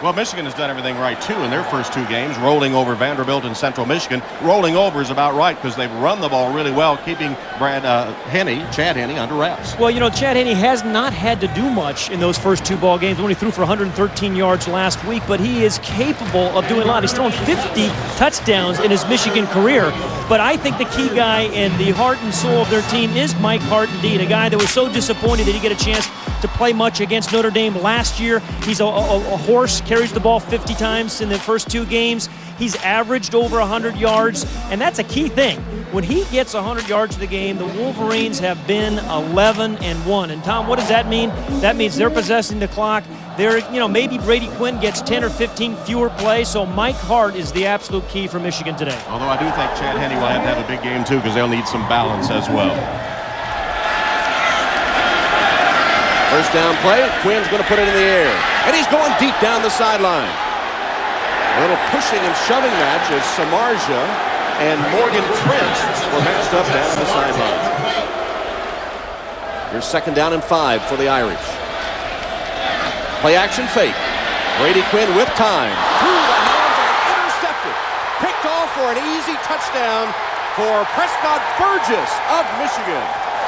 Well, Michigan has done everything right, too, in their first 2 games, rolling over Vanderbilt and Central Michigan. Rolling over is about right because they've run the ball really well, keeping Chad Henne, under wraps. Well, you know, Chad Henne has not had to do much in those first 2 ball games. Only threw for 113 yards last week, but he is capable of doing a lot. He's thrown 50 touchdowns in his Michigan career. But I think the key guy and the heart and soul of their team is Mike Hart, indeed, a guy that was so disappointed that he get a chance to play much against Notre Dame last year. He's a horse, carries the ball 50 times in the first 2 games. He's averaged over 100 yards, and that's a key thing. When he gets 100 yards in the game, the Wolverines have been 11-1. And Tom, what does that mean? That means they're possessing the clock. They're, you know, maybe Brady Quinn gets 10 or 15 fewer plays, so Mike Hart is the absolute key for Michigan today. Although I do think Chad Henne will have to have a big game, too, because they'll need some balance as well. First down play, Quinn's going to put it in the air. And he's going deep down the sideline. A little pushing and shoving match as Samardzija and Morgan Trent were matched up down the sideline. Here's 2nd down and 5 for the Irish. Play action fake. Brady Quinn with time. Through the hands and intercepted. Picked off for an easy touchdown for Prescott Burgess of Michigan.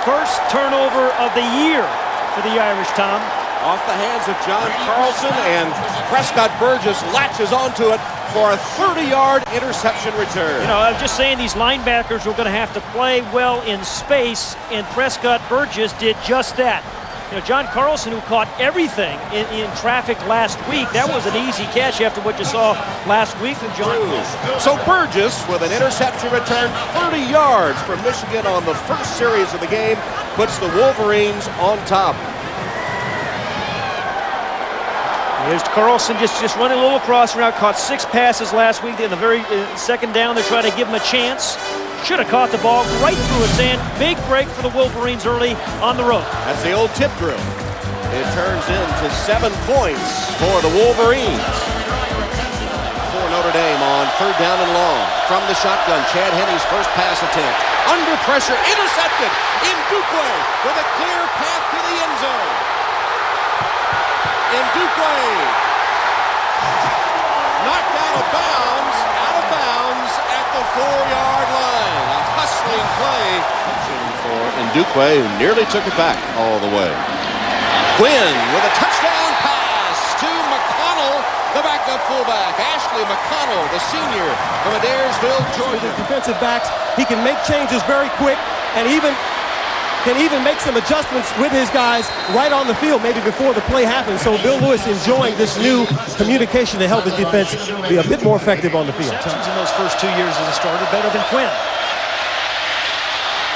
First turnover of the year for the Irish, Tom. Off the hands of John Carlson, and Prescott Burgess latches onto it for a 30-yard interception return. You know, I was just saying these linebackers were going to have to play well in space, and Prescott Burgess did just that. You know, John Carlson, who caught everything in traffic last week, that was an easy catch after what you saw last week from John. So Burgess with an interception return, 30 yards from Michigan on the first series of the game, puts the Wolverines on top. Here's Carlson just running a little cross route, caught 6 passes last week. In the very 2nd down, they're trying to give him a chance. Should have caught the ball right through its hand. Big break for the Wolverines early on the road. That's the old tip drill. It turns into 7 points for the Wolverines. For Notre Dame on 3rd down and long. From the shotgun, Chad Henne's first pass attempt. Under pressure, intercepted. Ndukwe with a clear path to the end zone. Ndukwe knocked out of bounds at the 4-yard line. A hustling play for Ndukwe, who nearly took it back all the way. Quinn with a touchdown pass to McConnell, the backup fullback. Ashley McConnell, the senior from Adairsville, Georgia. With his defensive backs, he can make changes very quick and can even make some adjustments with his guys right on the field, maybe before the play happens. So Bill Lewis enjoying this new communication to help his defense be a bit more effective on the field. In those first 2 years as a starter, better than Quinn.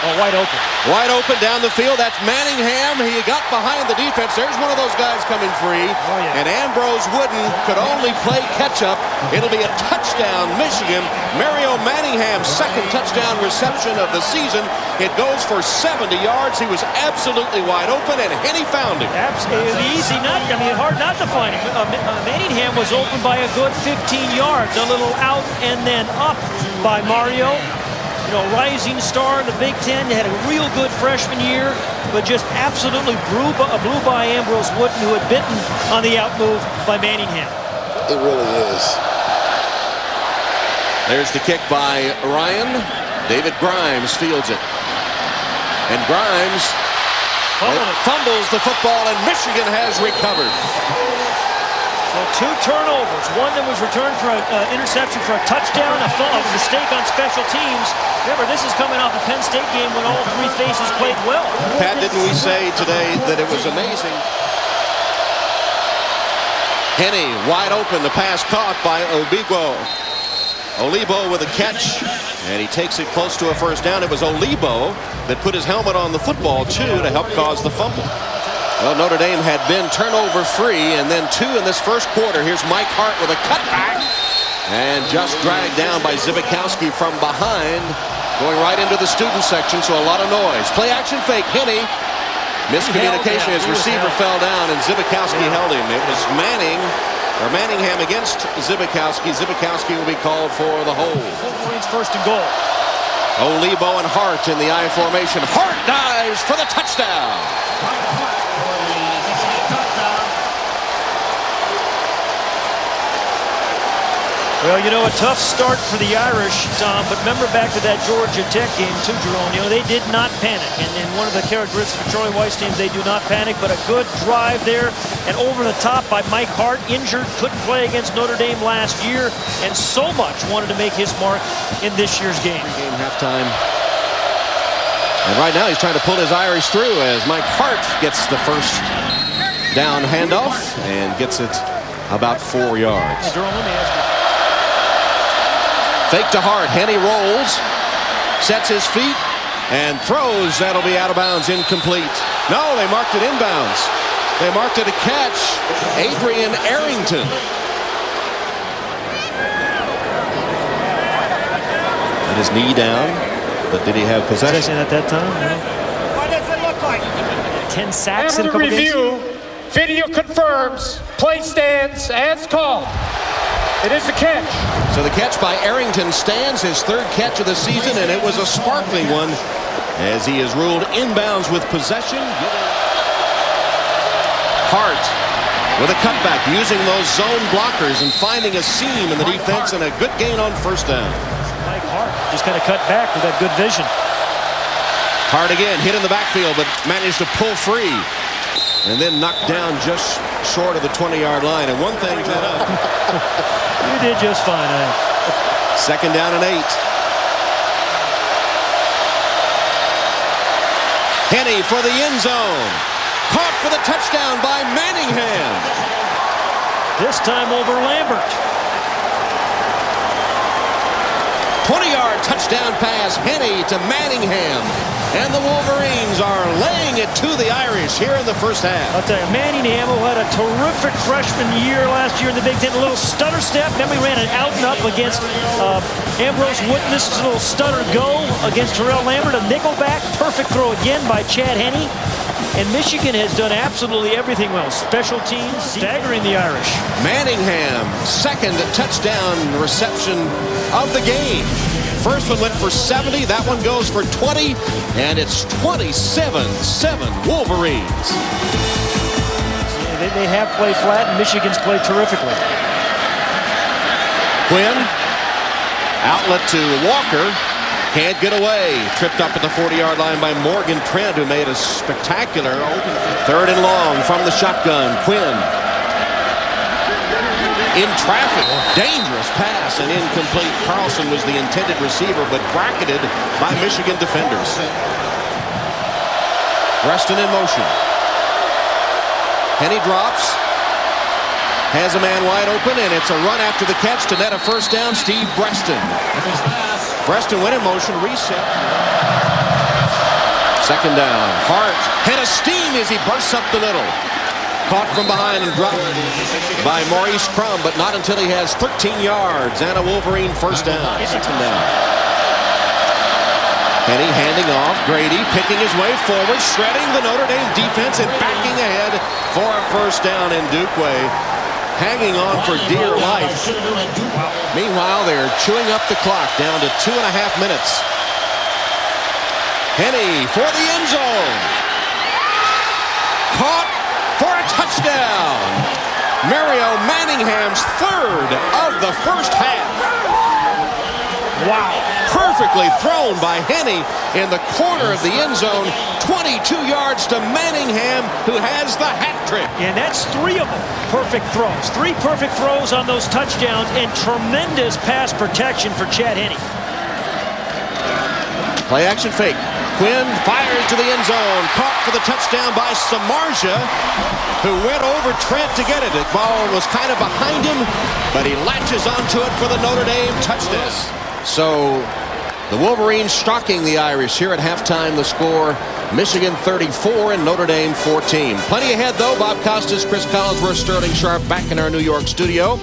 Oh, wide open. Wide open down the field. That's Manningham. He got behind the defense. There's one of those guys coming free. Oh, yeah. And Ambrose Wooden could only play catch-up. It'll be a touchdown, Michigan. Mario Manningham's 2nd touchdown reception of the season. It goes for 70 yards. He was absolutely wide open, and Henne found him. Absolutely easy. Hard not to find him. Manningham was open by a good 15 yards. A little out and then up by Mario. You know, rising star in the Big Ten. Had a real good freshman year, but just absolutely blew by Ambrose Wooden, who had bitten on the out move by Manningham. It really is. There's the kick by Ryan. David Grimes fields it. And Grimes fumbles the football, and Michigan has recovered. So 2 turnovers. One that was returned for an interception for a touchdown, a mistake on special teams. Remember, this is coming off a Penn State game when all 3 faces played well. Pat, didn't we say today that it was amazing? Henne wide open. The pass caught by Obi Oluigbo with a catch, and he takes it close to a first down. It was Oluigbo that put his helmet on the football, too, to help cause the fumble. Well, Notre Dame had been turnover free, and then 2 in this first quarter. Here's Mike Hart with a cutback, and just dragged down by Zbikowski from behind, going right into the student section, so a lot of noise. Play action fake, Henne. Miscommunication. His receiver fell down, and Zbikowski held him. It was Manningham against Zbikowski. Zbikowski will be called for the hold. Wolverines 1st and goal. Oluigbo and Hart in the I formation. Hart dives for the touchdown. Well, you know, a tough start for the Irish, Tom, but remember back to that Georgia Tech game too, Jerome. You know, they did not panic, and one of the characteristics of Charlie White's teams, they do not panic, but a good drive there, and over the top by Mike Hart, injured, couldn't play against Notre Dame last year, and so much wanted to make his mark in this year's game. Game halftime. And right now he's trying to pull his Irish through as Mike Hart gets the first down handoff and gets it about 4 yards. Hey, Jerome, let me ask you. Fake to Hart. Henne rolls, sets his feet, and throws. That'll be out of bounds, incomplete. No, they marked it inbounds. They marked it a catch. Adrian Arrington. Had his knee down, but did he have possession At that time? No. What does it look like? 10 sacks in a After couple review, games. video confirms, play stands as called. It is a catch. So the catch by Arrington stands, his third catch of the season, and it was a sparkling one as he is ruled inbounds with possession. Hart with a cutback, using those zone blockers and finding a seam in the defense, and a good gain on first down. Mike Hart just kind of cut back with that good vision. Hart again, hit in the backfield, but managed to pull free. And then knocked down just short of the 20-yard line. And one thing that You did just fine, second down and 8. Henne for the end zone. Caught for the touchdown by Manningham. This time over Lambert. 20-yard touchdown pass. Henne to Manningham. And the Wolverines are laying it to the Irish here in the first half. I'll tell you, Manningham had a terrific freshman year last year in the Big Ten. A little stutter step. Then we ran an out and up against Ambrose Wooden. This is a little stutter go against Terrell Lambert. A nickelback. Perfect throw again by Chad Henne. And Michigan has done absolutely everything well. Special teams, staggering the Irish. Manningham, second touchdown reception of the game. First one went for 70. That one goes for 20. And it's 27-7 Wolverines. Yeah, they have played flat, and Michigan's played terrifically. Quinn, outlet to Walker. Can't get away. Tripped up at the 40-yard line by Morgan Trent, who made a spectacular open third and long from the shotgun. Quinn in traffic. Dangerous pass and incomplete. Carson was the intended receiver, but bracketed by Michigan defenders. Breaston in motion. Henne drops. Has a man wide open, and it's a run after the catch to net a first down. Steve Breaston. Breaston went in motion, reset. Second down. Hart had a steam as he bursts up the middle. Caught from behind and dropped by Maurice Crum, but not until he has 13 yards and a Wolverine first down. Second down. Henne handing off. Grady picking his way forward, shredding the Notre Dame defense and backing ahead for a first down in Dukeway. Hanging on for dear life. Meanwhile, they're chewing up the clock down to 2.5 minutes. Henne for the end zone. Caught for a touchdown. Mario Manningham's third of the first half. Wow. Perfectly thrown by Henne in the corner of the end zone. 22 yards to Manningham, who has the hat trick. And that's 3 of them. Perfect throws. 3 perfect throws on those touchdowns, and tremendous pass protection for Chad Henne. Play action fake. Quinn fires to the end zone. Caught for the touchdown by Samardzija, who went over Trent to get it. The ball was kind of behind him, but he latches onto it for the Notre Dame touchdown. So the Wolverines stalking the Irish here at halftime. The score, Michigan 34 and Notre Dame 14. Plenty ahead, though. Bob Costas, Chris Collinsworth, Sterling Sharp back in our New York studio.